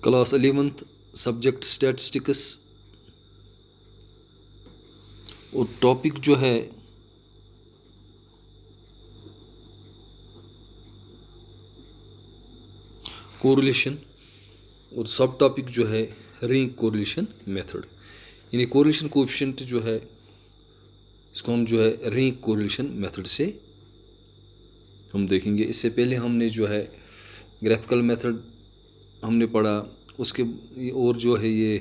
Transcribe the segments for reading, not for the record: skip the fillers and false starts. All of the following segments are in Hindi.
क्लास 11th सब्जेक्ट स्टैटिस्टिक्स और टॉपिक जो है कोरिलेशन और सब टॉपिक जो है रिंग कोरिलेशन मेथड। यानी कोरिलेशन कोएफिशिएंट जो है इसको हम जो है रिंग कोरिलेशन मेथड से हम देखेंगे। इससे पहले हमने जो है ग्राफिकल मेथड हमने पढ़ा, उसके और जो है ये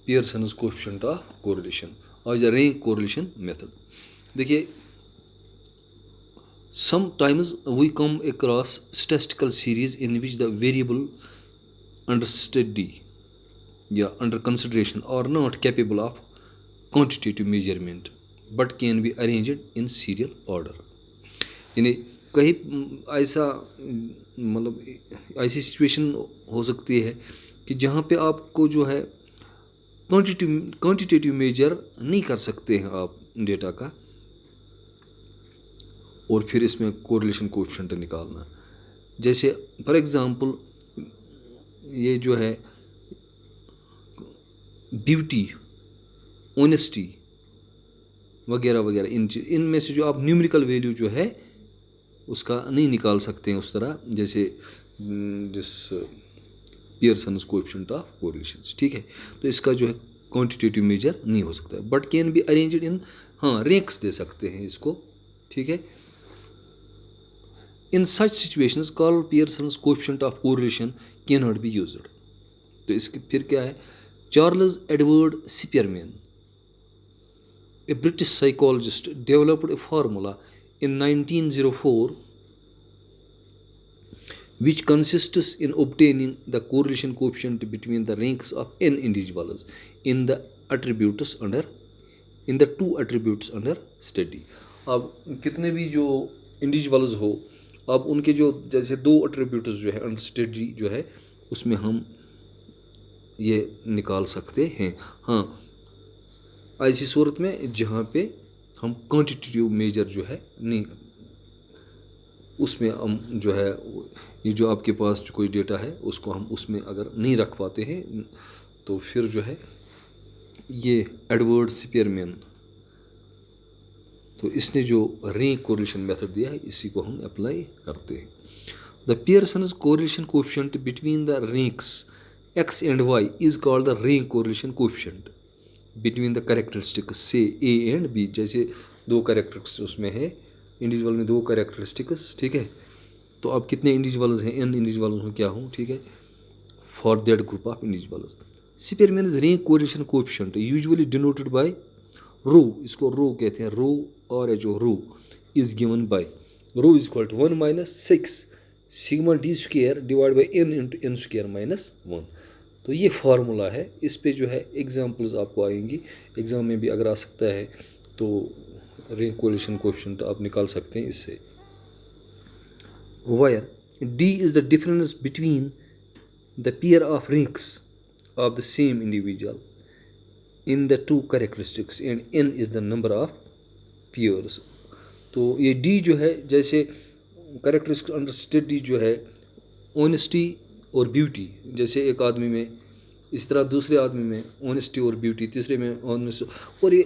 पियर्सन्स कोएफिशिएंट ऑफ कोरिलेशन और या रिंग कोरिलेशन मेथड। देखिए, sometimes we come across statistical series in which the variable under study under consideration are not capable of quantitative measurement but can be arranged in serial order। यानी कहीं ऐसा मतलब ऐसी सिचुएशन हो सकती है कि जहाँ पे आपको जो है क्वांटिटेटिव मेजर नहीं कर सकते हैं आप डेटा का, और फिर इसमें कोरिलेशन कोएफिशिएंट निकालना। जैसे फॉर एग्जांपल ये जो है ब्यूटी, ऑनेस्टी वगैरह वगैरह, इनमें से जो आप न्यूमेरिकल वैल्यू जो है उसका नहीं निकाल सकते हैं उस तरह जैसे जिस पियर्सन्स कोएफिशिएंट ऑफ कोरिलेशन। ठीक है, तो इसका जो है क्वांटिटेटिव मेजर नहीं हो सकता है, but can be arranged in, हाँ रैंक्स दे सकते हैं इसको। ठीक है, in such situations Karl Pearson's coefficient of correlation can not be used. तो इसके फिर क्या है, Charles Edward Spearman, a British psychologist, developed a formula in 1904 which consists in obtaining the correlation coefficient between the ranks of n individuals in the attributes under in the two attributes under study। अब कितने भी जो इंडिविजुअल्स हो, अब उनके जो जैसे दो एट्रीब्यूट्स जो है अंडर स्टडी जो है उसमें हम ये निकाल सकते हैं। हाँ, ऐसी सूरत में जहाँ पे हम क्वांटिटेटिव मेजर जो है नहीं, उसमें हम जो है ये जो आपके पास जो कोई डेटा है उसको हम उसमें अगर नहीं रख पाते हैं तो फिर जो है ये एडवर्ड स्पीयरमैन, तो इसने जो रिंग कोरिलेशन मेथड दिया है इसी को हम अप्लाई करते हैं। The Pearson's correlation coefficient between the ranks x and y is called the ring correlation coefficient between the characteristics से A एंड B। जैसे दो कैरेक्टरिस्टिक्स उसमें है, इंडिविजुअल में दो कैरेक्टरिस्टिक्स। ठीक है, तो अब कितने इंडिविजुअल्स हैं, n इंडिविजुअल्स में क्या हूँ। ठीक है, for that group of individuals Spearman rank correlation coefficient usually denoted by rho, इसको रो कहते हैं, रो और जो rho is given by rho is equal to 1 - 6 sigma d square divide by n into n square minus 1। तो ये फार्मूला है, इस पे जो है एग्जांपल्स आपको आएंगी एग्जाम में भी अगर आ सकता है तो रिंग कोरिलेशन कोएफिशिएंट आप निकाल सकते हैं इससे। Wire d is the difference between the pair of rings of the same individual in the two characteristics and n is the number of pairs. तो ये d जो है जैसे कैरेक्टरिस्टिक्स अंडर स्टडी जो है ऑनेस्टी और ब्यूटी, जैसे एक आदमी में, इस तरह दूसरे आदमी में ऑनेस्टी और ब्यूटी, तीसरे में ऑनेस्ट, और ये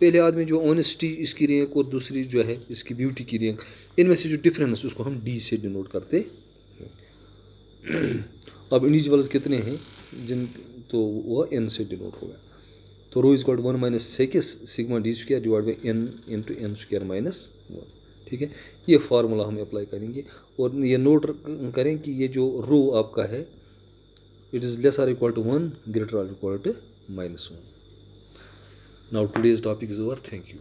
पहले आदमी जो ऑनेस्टी इसकी रैंक और दूसरी जो है इसकी ब्यूटी की रैंक, इनमें से जो डिफरेंस उसको हम डी से डिनोट करते हैं। अब इंडिविजुअल्स कितने हैं जिन, तो वह n से डिनोट होगा। तो rho is equal to 1 - 6 sigma d square divide by n into n square minus 1। ठीक है, ये फार्मूला हम अप्लाई करेंगे और ये नोट करें कि ये जो रो आपका है it is less or equal to 1 greater or equal to -1। Now today's topic is over, thank you.